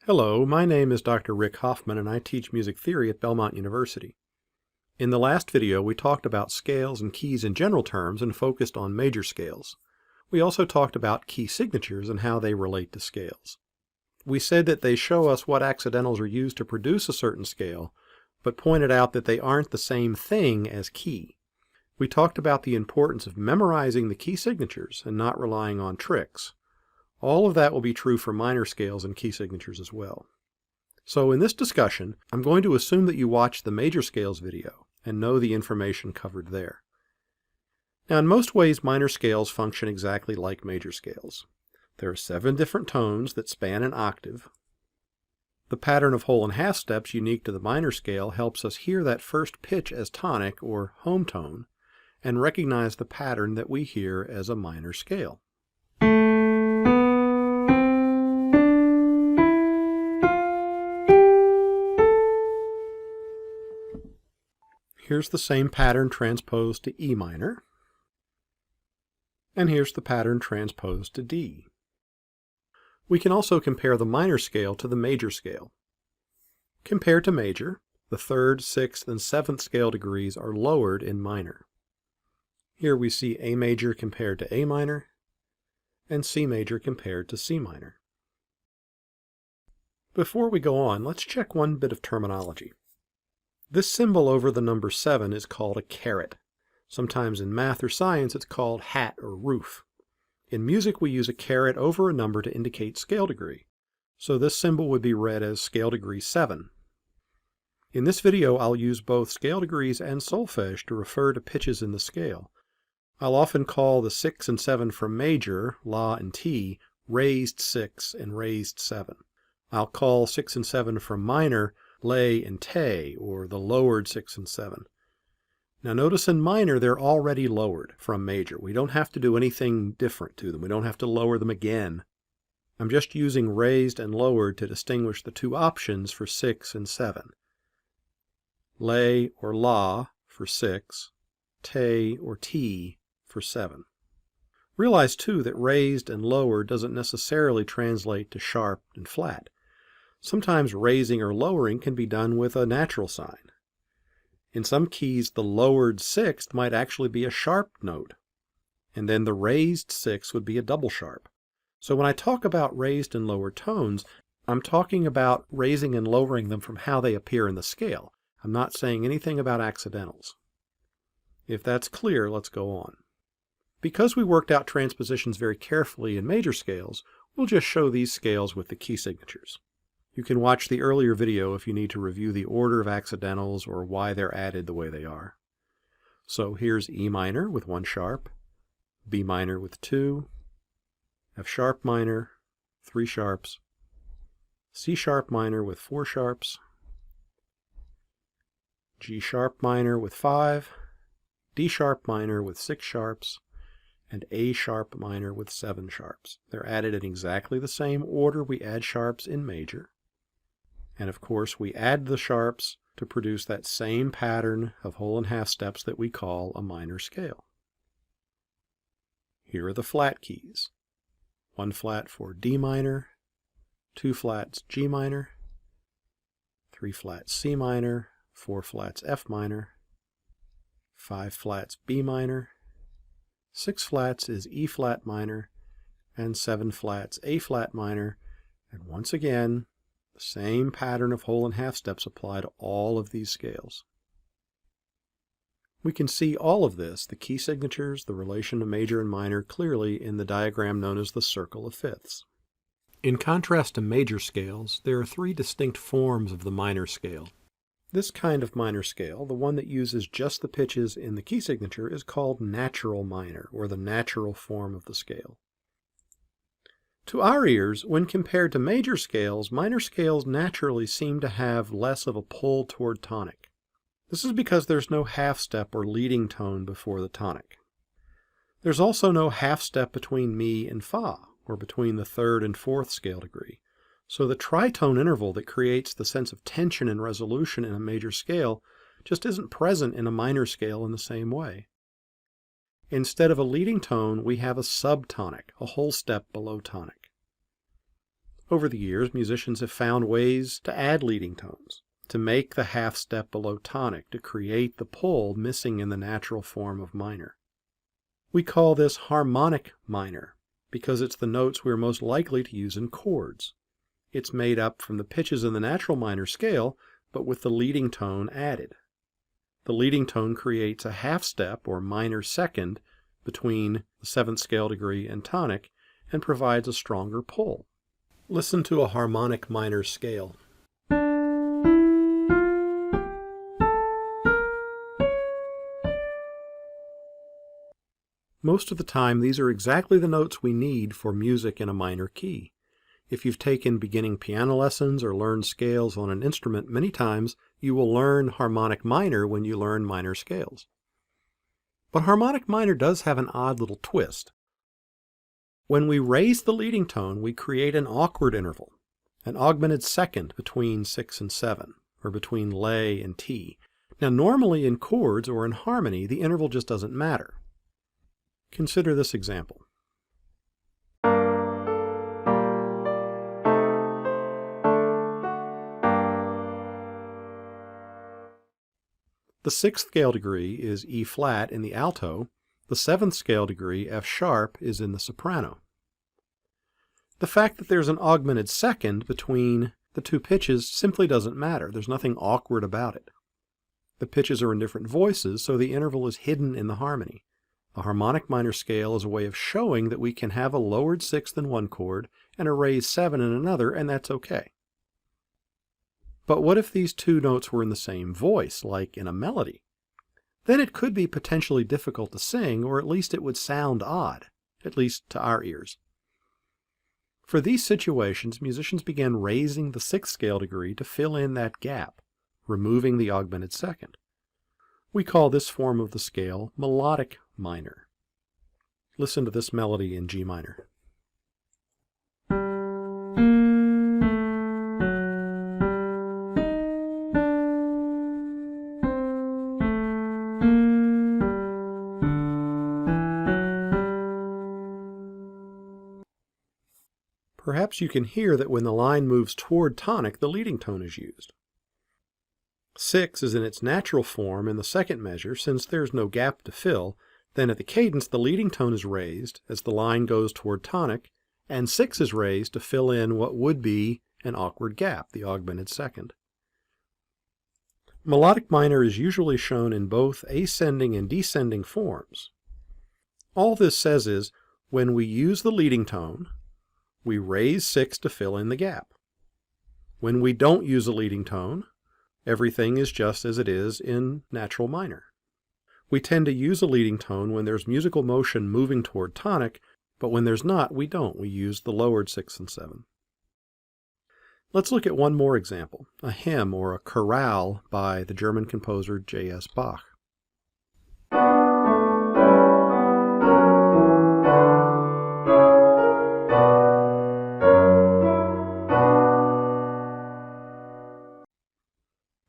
Hello, my name is Dr. Rick Hoffman and I teach music theory at Belmont University. In the last video we talked about scales and keys in general terms and focused on major scales. We also talked about key signatures and how they relate to scales. We said that they show us what accidentals are used to produce a certain scale, but pointed out that they aren't the same thing as key. We talked about the importance of memorizing the key signatures and not relying on tricks. All of that will be true for minor scales and key signatures as well. So in this discussion, I'm going to assume that you watched the major scales video and know the information covered there. Now in most ways, minor scales function exactly like major scales. There are 7 different tones that span an octave. The pattern of whole and half steps unique to the minor scale helps us hear that first pitch as tonic or home tone and recognize the pattern that we hear as a minor scale. Here's the same pattern transposed to E minor, and here's the pattern transposed to D. We can also compare the minor scale to the major scale. Compared to major, the 3rd, 6th, and 7th scale degrees are lowered in minor. Here we see A major compared to A minor, and C major compared to C minor. Before we go on, let's check one bit of terminology. This symbol over the number 7 is called a caret. Sometimes in math or science it's called hat or roof. In music we use a caret over a number to indicate scale degree. So this symbol would be read as scale degree 7. In this video I'll use both scale degrees and solfege to refer to pitches in the scale. I'll often call the 6 and 7 from major, La and Ti, raised 6 and raised 7. I'll call 6 and 7 from minor, Lay and Te, or the lowered 6 and 7. Now notice in minor they're already lowered from major. We don't have to do anything different to them. We don't have to lower them again. I'm just using raised and lowered to distinguish the 2 options for 6 and 7. Lay or La for 6, Te or Ti for 7. Realize too that raised and lowered doesn't necessarily translate to sharp and flat. Sometimes raising or lowering can be done with a natural sign. In some keys, the lowered 6th might actually be a sharp note, and then the raised 6th would be a double sharp. So when I talk about raised and lowered tones, I'm talking about raising and lowering them from how they appear in the scale. I'm not saying anything about accidentals. If that's clear, let's go on. Because we worked out transpositions very carefully in major scales, we'll just show these scales with the key signatures. You can watch the earlier video if you need to review the order of accidentals or why they're added the way they are. So here's E minor with 1 sharp, B minor with 2, F sharp minor, 3 sharps, C sharp minor with 4 sharps, G sharp minor with 5, D sharp minor with 6 sharps, and A sharp minor with 7 sharps. They're added in exactly the same order we add sharps in major. And of course we add the sharps to produce that same pattern of whole and half steps that we call a minor scale. Here are the flat keys. 1 flat for D minor, 2 flats G minor, 3 flats C minor, 4 flats F minor, 5 flats B minor, 6 flats is E flat minor, and 7 flats A flat minor, and once again, the same pattern of whole and half steps apply to all of these scales. We can see all of this, the key signatures, the relation to major and minor, clearly in the diagram known as the circle of fifths. In contrast to major scales, there are 3 distinct forms of the minor scale. This kind of minor scale, the one that uses just the pitches in the key signature, is called natural minor, or the natural form of the scale. To our ears, when compared to major scales, minor scales naturally seem to have less of a pull toward tonic. This is because there's no half step or leading tone before the tonic. There's also no half step between Mi and Fa, or between the 3rd and 4th scale degree. So the tritone interval that creates the sense of tension and resolution in a major scale just isn't present in a minor scale in the same way. Instead of a leading tone, we have a subtonic, a whole step below tonic. Over the years, musicians have found ways to add leading tones, to make the half step below tonic, to create the pull missing in the natural form of minor. We call this harmonic minor because it's the notes we're most likely to use in chords. It's made up from the pitches in the natural minor scale, but with the leading tone added. The leading tone creates a half step or minor second between the 7th scale degree and tonic and provides a stronger pull. Listen to a harmonic minor scale. Most of the time, these are exactly the notes we need for music in a minor key. If you've taken beginning piano lessons or learned scales on an instrument many times, you will learn harmonic minor when you learn minor scales. But harmonic minor does have an odd little twist. When we raise the leading tone, we create an awkward interval, an augmented second between 6 and 7, or between lay and T. Now, normally in chords or in harmony, the interval just doesn't matter. Consider this example. The 6th scale degree is E flat in the alto. The 7th scale degree, F sharp, is in the soprano. The fact that there's an augmented second between the two pitches simply doesn't matter. There's nothing awkward about it. The pitches are in different voices, so the interval is hidden in the harmony. The harmonic minor scale is a way of showing that we can have a lowered 6th in one chord and a raised 7 in another, and that's okay. But what if these two notes were in the same voice, like in a melody? Then it could be potentially difficult to sing, or at least it would sound odd, at least to our ears. For these situations, musicians began raising the 6th scale degree to fill in that gap, removing the augmented second. We call this form of the scale melodic minor. Listen to this melody in G minor. Perhaps you can hear that when the line moves toward tonic, the leading tone is used. 6 is in its natural form in the second measure. Since there's no gap to fill, then at the cadence the leading tone is raised as the line goes toward tonic, and 6 is raised to fill in what would be an awkward gap, the augmented second. Melodic minor is usually shown in both ascending and descending forms. All this says is, when we use the leading tone, we raise 6 to fill in the gap. When we don't use a leading tone, everything is just as it is in natural minor. We tend to use a leading tone when there's musical motion moving toward tonic, but when there's not, we don't. We use the lowered 6 and 7. Let's look at one more example, a hymn or a chorale by the German composer J.S. Bach.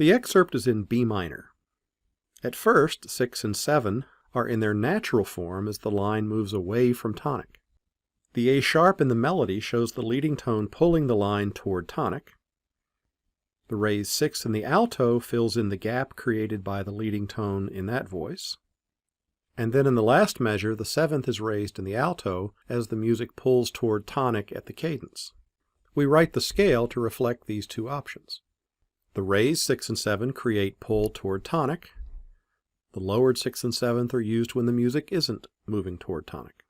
The excerpt is in B minor. At first, 6 and 7 are in their natural form as the line moves away from tonic. The A sharp in the melody shows the leading tone pulling the line toward tonic. The raised 6 in the alto fills in the gap created by the leading tone in that voice. And then in the last measure, the 7th is raised in the alto as the music pulls toward tonic at the cadence. We write the scale to reflect these two options. The raised 6 and 7 create pull toward tonic. The lowered 6th and 7th are used when the music isn't moving toward tonic.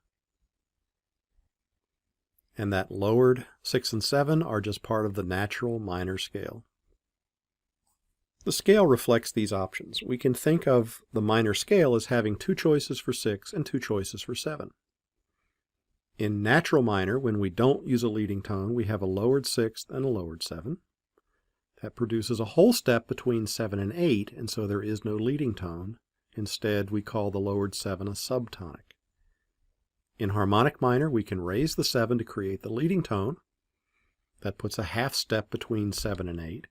And that lowered 6 and 7 are just part of the natural minor scale. The scale reflects these options. We can think of the minor scale as having two choices for 6 and two choices for 7. In natural minor, when we don't use a leading tone, we have a lowered 6th and a lowered 7. That produces a whole step between 7 and 8, and so there is no leading tone. Instead, we call the lowered 7 a subtonic. In harmonic minor, we can raise the 7 to create the leading tone. That puts a half step between 7 and 8,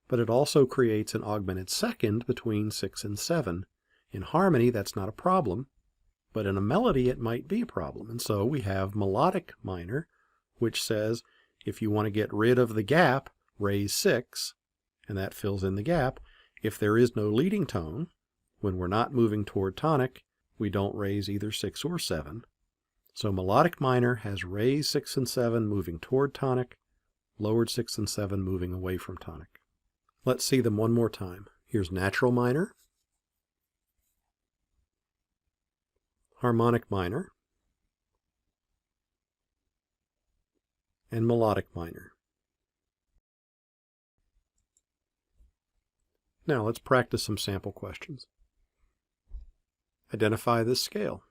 but it also creates an augmented second between 6 and 7. In harmony, that's not a problem, but in a melody, it might be a problem. And so we have melodic minor, which says, If you want to get rid of the gap, raise 6, and that fills in the gap. If there is no leading tone, when we're not moving toward tonic, we don't raise either 6 or 7. So melodic minor has raised 6 and 7 moving toward tonic, lowered 6 and 7 moving away from tonic. Let's see them one more time. Here's natural minor, harmonic minor, and melodic minor. Now let's practice some sample questions. Identify this scale.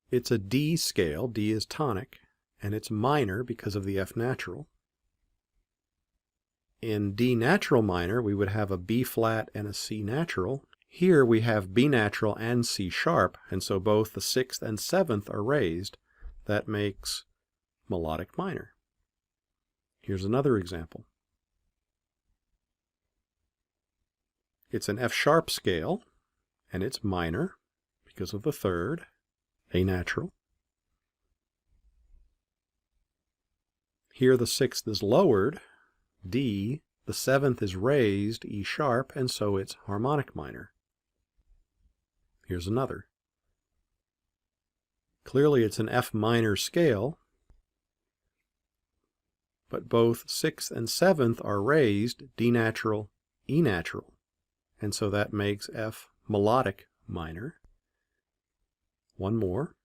It's a D scale. D is tonic, and it's minor because of the F natural. In D natural minor, we would have a B flat and a C natural. Here we have B natural and C sharp, and so both the 6th and 7th are raised. That makes melodic minor. Here's another example. It's an F sharp scale, and it's minor because of the 3rd, A natural. Here the 6th is lowered, D, the 7th is raised, E sharp, and so it's harmonic minor. Here's another. Clearly it's an F minor scale, but both 6th and 7th are raised, D natural, E natural, and so that makes F melodic minor. One more.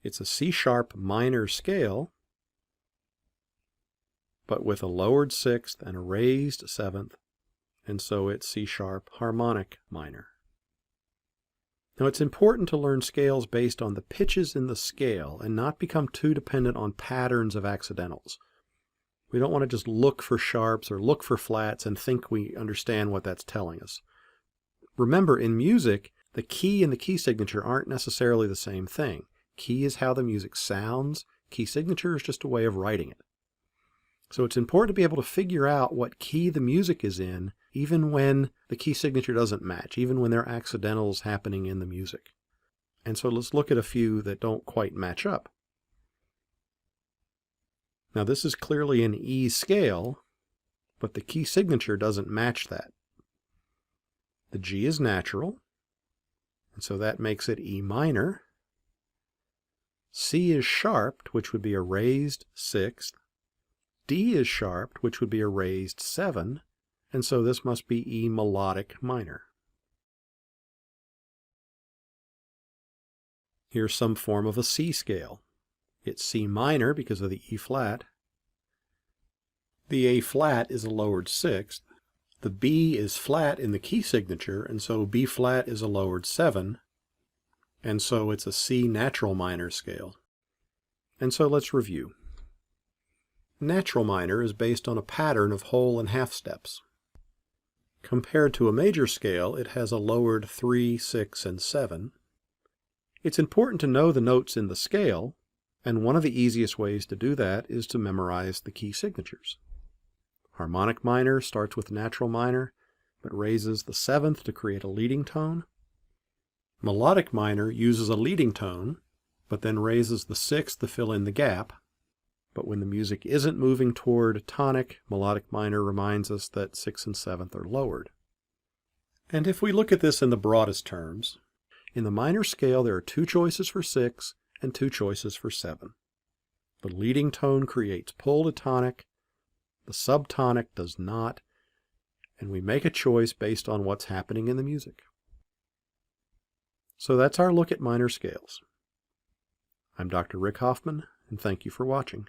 It's a C sharp minor scale, but with a lowered 6th and a raised 7th, and so it's C sharp harmonic minor. Now it's important to learn scales based on the pitches in the scale and not become too dependent on patterns of accidentals. We don't want to just look for sharps or look for flats and think we understand what that's telling us. Remember, in music, the key and the key signature aren't necessarily the same thing. Key is how the music sounds. Key signature is just a way of writing it. So it's important to be able to figure out what key the music is in, even when the key signature doesn't match, even when there are accidentals happening in the music. And so let's look at a few that don't quite match up. Now this is clearly an E scale, but the key signature doesn't match that. The G is natural, and so that makes it E minor. C is sharped, which would be a raised 6th. D is sharped, which would be a raised 7, and so this must be E melodic minor. Here's some form of a C scale. It's C minor because of the E flat. The A flat is a lowered 6th. The B is flat in the key signature, and so B flat is a lowered 7, and so it's a C natural minor scale. And so let's review. Natural minor is based on a pattern of whole and half steps. Compared to a major scale, it has a lowered 3, 6, and 7. It's important to know the notes in the scale, and one of the easiest ways to do that is to memorize the key signatures. Harmonic minor starts with natural minor, but raises the 7th to create a leading tone. Melodic minor uses a leading tone, but then raises the 6th to fill in the gap. But when the music isn't moving toward tonic, melodic minor reminds us that 6th and 7th are lowered. And if we look at this in the broadest terms, in the minor scale there are 2 choices for 6 and 2 choices for 7. The leading tone creates pull to tonic, the subtonic does not, and we make a choice based on what's happening in the music. So that's our look at minor scales. I'm Dr. Rick Hoffman, and thank you for watching.